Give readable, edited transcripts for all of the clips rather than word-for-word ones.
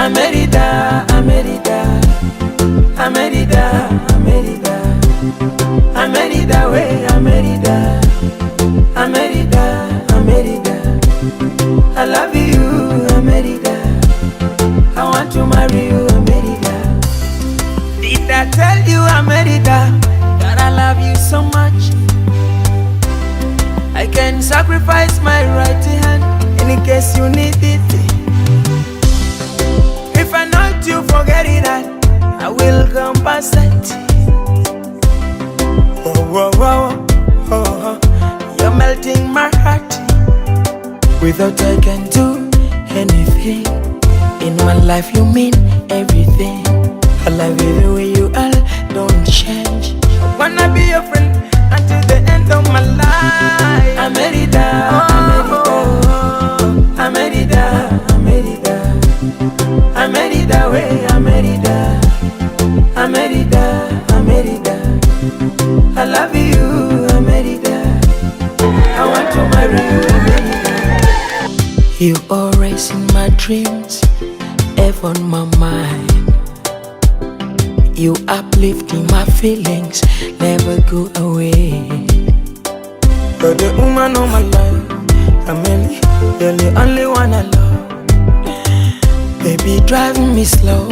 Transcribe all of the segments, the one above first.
Amerida, Amerida, Amerida, Amerida, Amerida, way, Amerida, Amerida, Amerida. I love you, Amerida. I want to marry you, Amerida. Did I tell you, Amerida, that I love you so much? I can sacrifice my right hand in case you need it. If I not you, forget it, I will compensate. Oh, oh, oh, oh, oh. You're melting my heart. Without I can do anything. In my life you mean everything. I love you the way you are, don't change. I wanna be your friend until the end of my life. Amerida, Amerida, Amerida, Amerida, way, Amerida, Amerida, Amerida. I love you, Amerida. I want to marry you, Amerida. You always in my dreams, ever on my mind. You uplifting my feelings, never go away. You're the woman of my life, Amelie, you're the only one I love. Baby, driving me slow,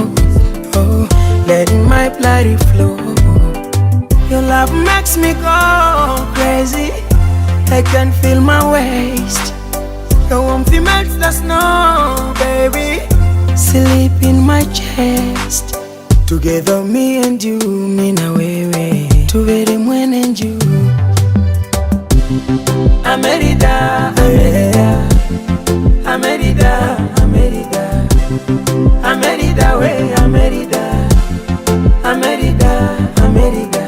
oh, letting my blood flow. Your love makes me go crazy, I can feel my waist. Your warmth melts the snow, baby, sleep in my chest. Together me and you, me na wewe, together when and you. Amerida, Amerida, Amerida, Amerida, Amerida, way, Amerida, Amerida, Amerida.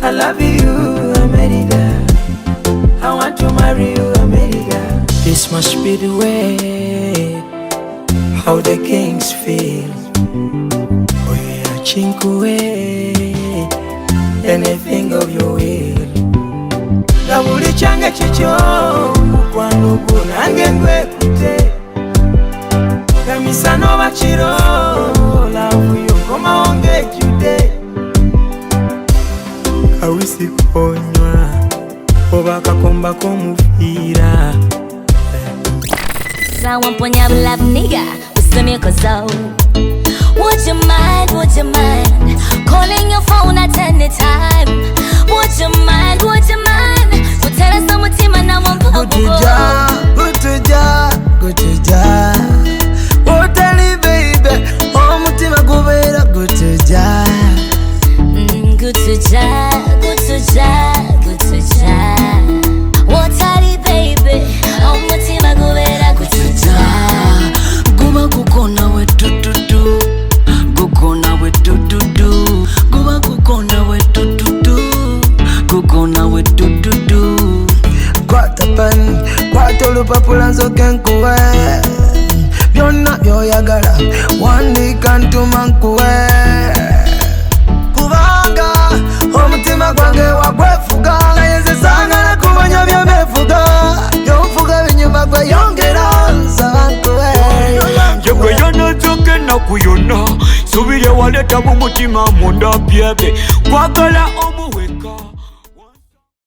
I love you, Amerida. I want to marry you, Amerida. This must be the way how the kings feel. Oh yeah, chinkwe, anything of your will. Kabuli change chicho, mukwano kunange ngwe kute. Kamisano bachiro, love you koma onge jude. Kawisi konywa, oba kakomba komufira. Sawa mponya love nigga, useme kozo. Would you mind, calling your phone at any time? Would you mind, so tell us some mutima na wampu go to ja, oh tell me baby, oh mutima gubera go to ja. Good to ja. What are you baby, oh mutima gubera go to ja. Guma kukona we do. Gukona we do. Guma kukona we do. Kwata pan, kwata lupapula nzoke nkuwe. Byonna byoyagala, wandika ntuma nkuwe. Kubanga, omutima gwange wagwefuga. Naye nze saagala kumanya byemefuga. Byonfuga binyuma gwe yongera nsaba nkuwe. Jegwe yona nzoke nakuyona. Subire waleta mu mutima munda byebe. Kwagala